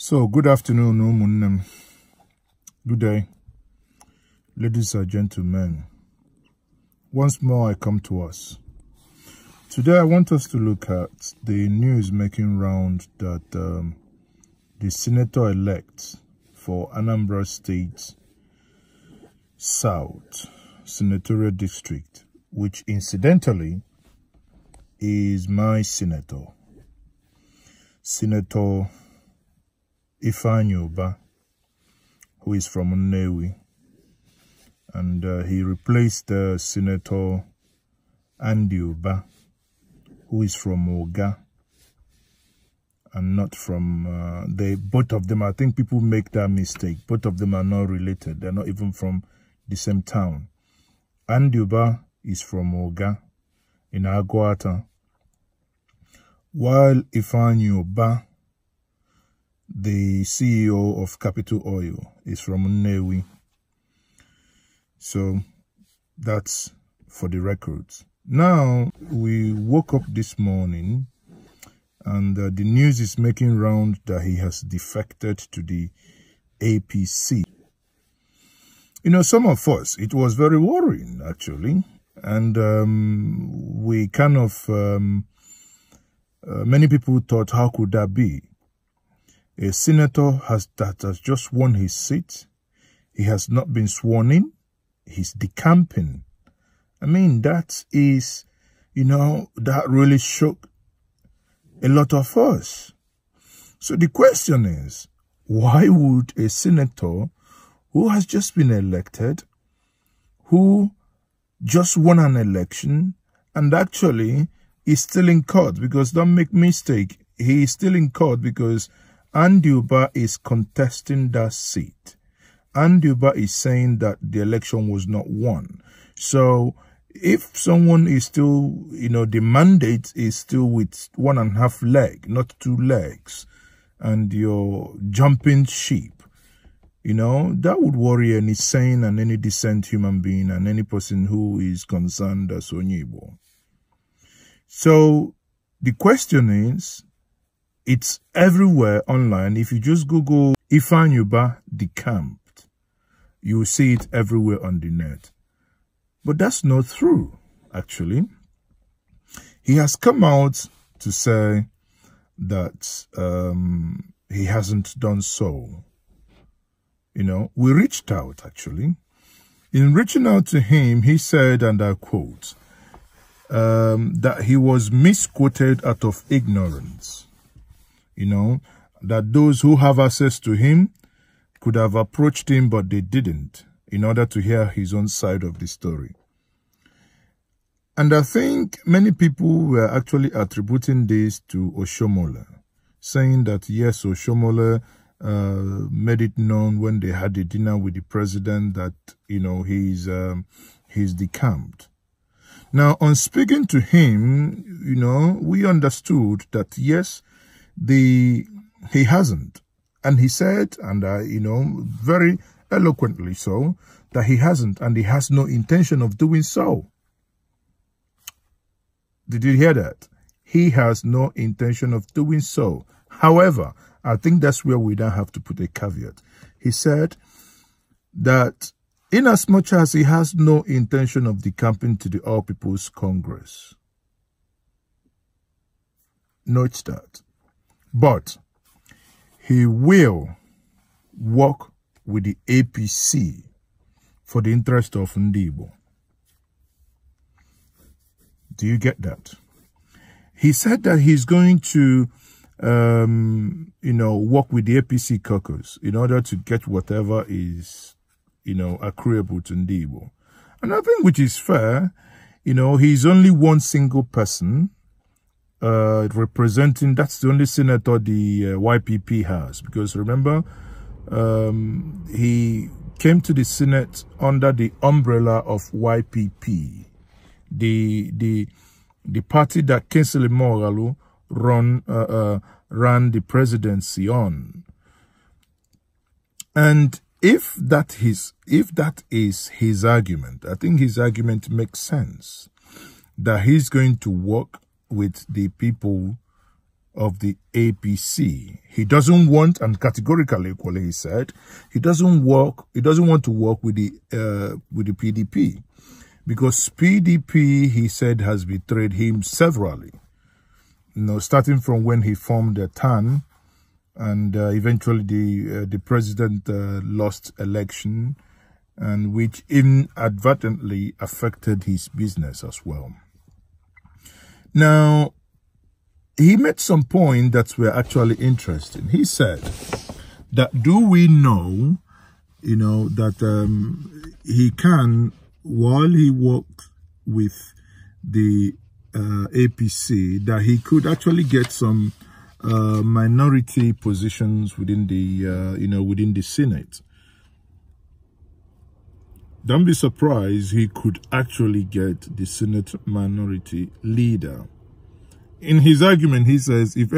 So, good afternoon, Umunnem. Good day, ladies and gentlemen. Once more, I come to us. Today, I want us to look at the news making round that the senator-elect for Anambra State South Senatorial District, which incidentally is my senator, Senator Ifeanyi Ubah, who is from Nnewi, and he replaced Senator Andy Ubah, who is from Oga, and not from both of them. I think people make that mistake. Both of them are not related. They're not even from the same town. Andy Ubah is from Oga in Aguata, while Ifeanyi Ubah, the CEO of Capital Oil, is from Nnewi. So that's for the records. Now, we woke up this morning and the news is making round that he has defected to the APC. You know, some of us, it was very worrying, actually. And we kind of, many people thought, how could that be? A senator that has just won his seat. He has not been sworn in. He's decamping. I mean, that is, you know, that really shook a lot of us. So the question is, why would a senator who has just been elected, who just won an election, and actually is still in court? Because don't make mistake, he is still in court because Andy Ubah is contesting that seat. Andy Ubah is saying that the election was not won. So if someone is still, you know, the mandate is still with 1.5 leg, not 2 legs, and you're jumping sheep, you know, that would worry any sane and any decent human being and any person who is concerned as Onyibo. So the question is, it's everywhere online. If you just Google Ifeanyi Ubah Decamped, you will see it everywhere on the net. But that's not true, actually. He has come out to say that he hasn't done so. You know, we reached out, actually. In reaching out to him, he said, and I quote, that he was misquoted out of ignorance. You know, that those who have access to him could have approached him, but they didn't, in order to hear his own side of the story. And I think many people were actually attributing this to Oshomole, saying that, yes, Oshomole made it known when they had a dinner with the president that, you know, he's decamped. Now, on speaking to him, you know, we understood that, yes, he hasn't. And he said, and you know, very eloquently so, that he hasn't and he has no intention of doing so. Did you hear that? He has no intention of doing so. However, I think that's where we don't have to put a caveat. He said that inasmuch as he has no intention of decamping to the All People's Congress, note that. But he will work with the APC for the interest of Ndibo. Do you get that? He said that he's going to, you know, work with the APC caucus in order to get whatever is, you know, accruable to Ndibo. And I think which is fair. You know, he's only one single person representing, that's the only senator the YPP has, because remember, he came to the Senate under the umbrella of YPP, the party that Kingsley Moghalu ran the presidency on. And if that is his argument, I think his argument makes sense, that he's going to work with the people of the APC. He doesn't want, and categorically, equally, he said, he doesn't want to work with the PDP, because PDP, he said, has betrayed him severally. You know, starting from when he formed the TAN, and eventually the president lost election, and which inadvertently affected his business as well. Now, he made some point that were actually interesting. He said that, do we know, you know, that he can, while he worked with the APC, that he could actually get some minority positions within the, within the Senate. Don't be surprised, he could actually get the Senate minority leader. In his argument, he says, if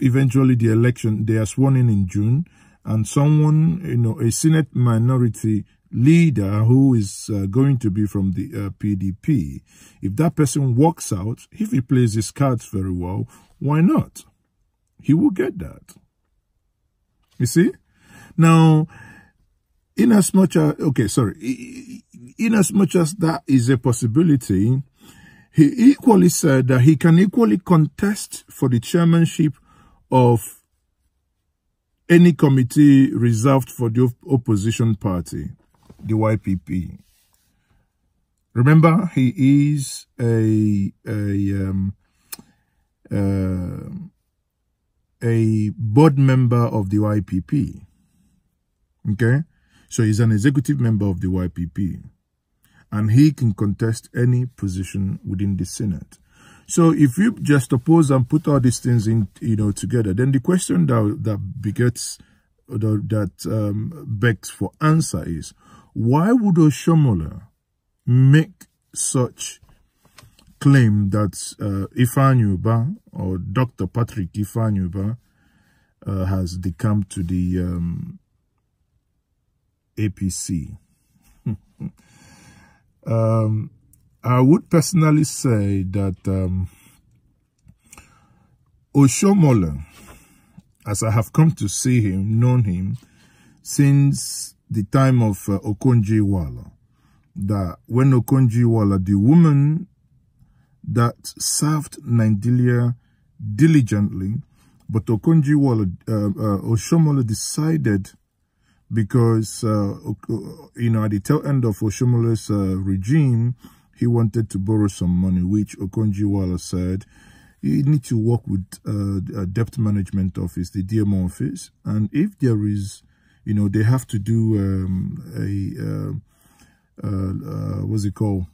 eventually the election, they are sworn in June, and someone, you know, a Senate minority leader who is going to be from the PDP, if that person walks out, if he plays his cards very well, why not? He will get that. You see? Now, in as much as that is a possibility, he equally said that he can equally contest for the chairmanship of any committee reserved for the opposition party, the YPP. Remember, he is a board member of the YPP. Okay? So he's an executive member of the YPP. And he can contest any position within the Senate. So if you just oppose and put all these things in, together, then the question that begets, begs for answer is, why would Oshomola make such claim that Ifeanyi Ubah or Dr. Patrick Ifeanyi Ubah has decamped to the APC? I would personally say that Oshomola, as I have come to see him, known him since the time of Okonjo-Iweala, that when Okonjo-Iweala, the woman that served Nigeria diligently, but Okonjo-Iweala, Oshomola decided, because, at the tail end of Oshomola's regime, he wanted to borrow some money, which Okonjo-Iweala said, you need to work with a debt management office, the DMO office, and if there is, they have to do what's it called,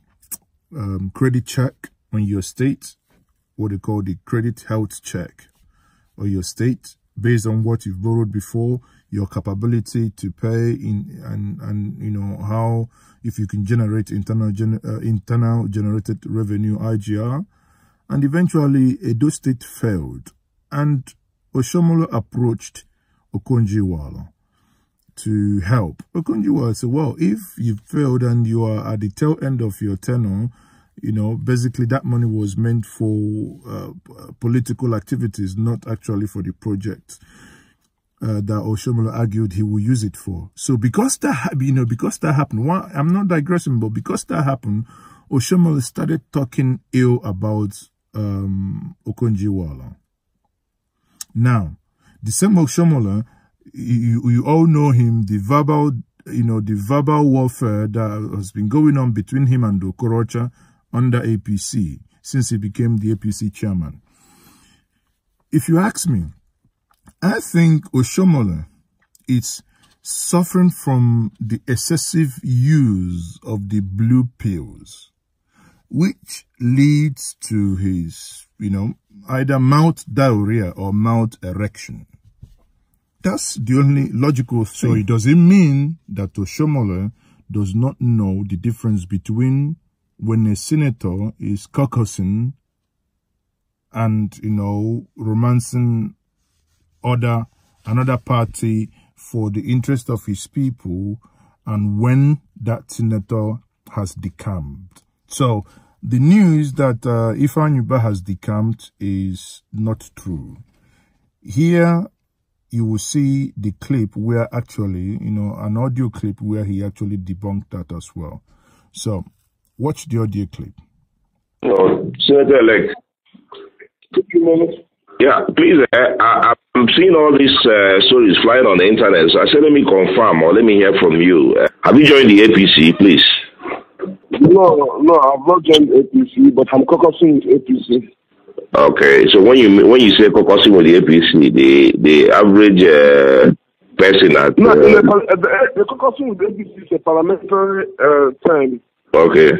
credit check on your state, what they call the credit health check on your state, based on what you've borrowed before, your capability to pay, and how, if you can generate internal generated revenue, IGR. And eventually Edo State failed, and Oshomola approached Okonjo-Iweala to help. Okonjo-Iweala said, well, if you failed and you are at the tail end of your tenure, basically that money was meant for political activities, not actually for the project that Oshomola argued he will use it for. So because that happened, I'm not digressing, but because that happened, Oshomola started talking ill about Okonjo-Iweala. Now, the same Oshomola, you all know him, the verbal warfare that has been going on between him and Okorocha under APC since he became the APC chairman. If you ask me, I think Oshomola is suffering from the excessive use of the blue pills, which leads to his, either mouth diarrhea or mouth erection. That's the only logical thing. So it doesn't mean that Oshomola does not know the difference between when a senator is caucusing and, romancing another party for the interest of his people, and when that senator has decamped. So the news that Ifeanyi Ubah has decamped is not true. Here, you will see the clip where actually, an audio clip where he actually debunked that as well. So, watch the audio clip. No, Senator-elect. 2 minutes. Yeah, please, I'm seeing all these stories flying on the internet, so I said let me confirm or let me hear from you. Have you joined the APC, please? No, I've not joined APC, but I'm caucusing with APC. Okay, so when you say caucusing with the APC, the average person at... No, the caucusing with APC is a parliamentary term. Okay.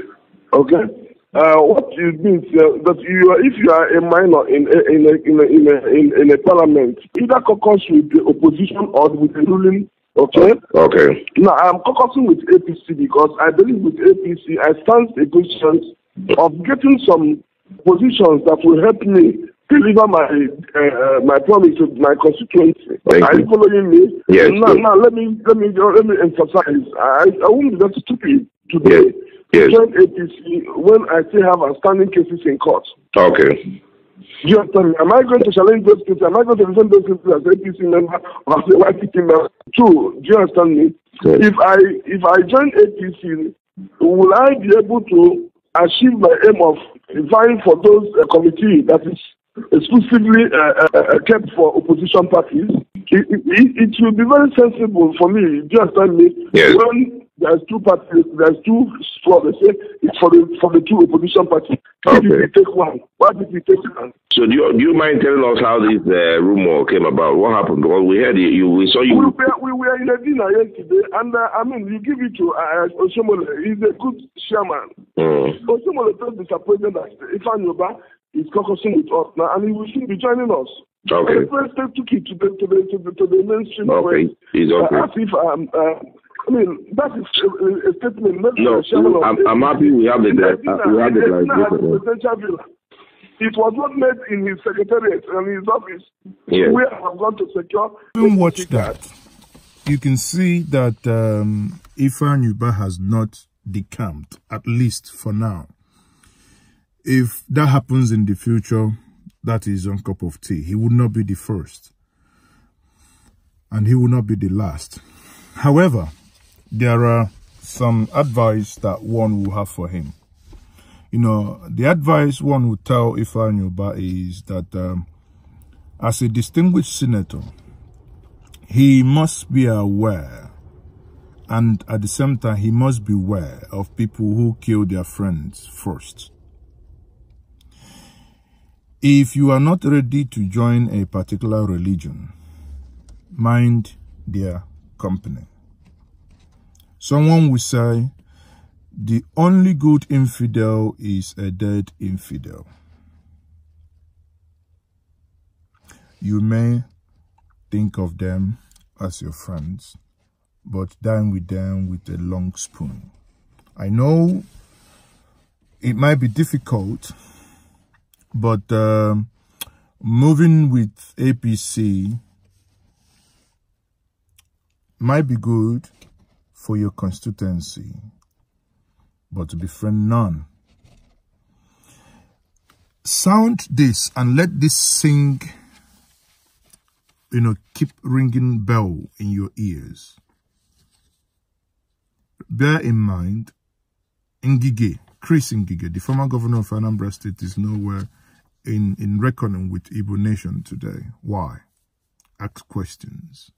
Okay. What it means that if you are a minor in a parliament, either caucus with the opposition or with the ruling. Okay. Okay. Now I'm caucusing with APC because I believe with APC I stand a good chance of getting some positions that will help me deliver my promise to my constituency. Are you following me? Yes. Now let me emphasize. I won't be that stupid today. Yes. Join APC when I still have outstanding cases in court. Okay. Do you understand me? Am I going to challenge those cases? Am I going to defend those cases as APC member or as a YPP member? True. Do you understand me? Yes. If I join APC, will I be able to achieve my aim of vying for those committee that is exclusively kept for opposition parties? It will be very sensible for me. Do you understand me? Yes. When there's two parties, there's two straws. They say it's for the two opposition parties. Okay. If we take one, why did we take one? So do you mind telling us how this rumor came about? What happened? Because we heard we saw you. We were in a dinner yesterday, and you give it to Oshomole. He's a good chairman. Oshomole felt disappointed that Ifeanyi Ubah is caucusing with us now, and he will soon be joining us. Okay. And the president took it to the mainstream. Okay. He's okay. As if that is a statement. No, I'm happy we have the presidential. It was not made in his secretariat and his office. Yeah. We have gone to secure. Even watch that. You can see that Ifeanyi Ubah has not decamped, at least for now. If that happens in the future, that is on cup of tea. He would not be the first. And he will not be the last. However, there are some advice that one will have for him. The advice one would tell Ifeanyi Ubah is that as a distinguished senator, he must be aware, and at the same time, he must beware of people who kill their friends first. If you are not ready to join a particular religion, mind their company. Someone will say, the only good infidel is a dead infidel. You may think of them as your friends, but dine with them with a long spoon. I know it might be difficult, but moving with APC might be good for your constituency, but to befriend none. Sound this and let this sing, keep ringing bell in your ears. Bear in mind, Chris Ngige, the former governor of Anambra State, is nowhere in reckoning with Igbo nation today. Why? Ask questions.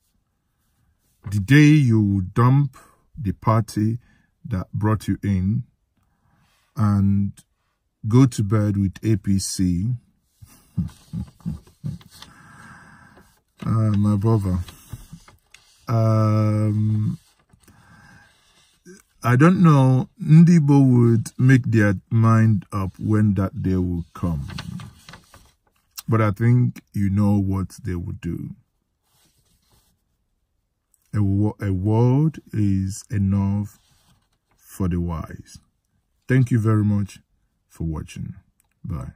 The day you will dump the party that brought you in and go to bed with APC, my brother, I don't know, Ndibo would make their mind up when that day will come. But I think you know what they would do. A word is enough for the wise. Thank you very much for watching. Bye.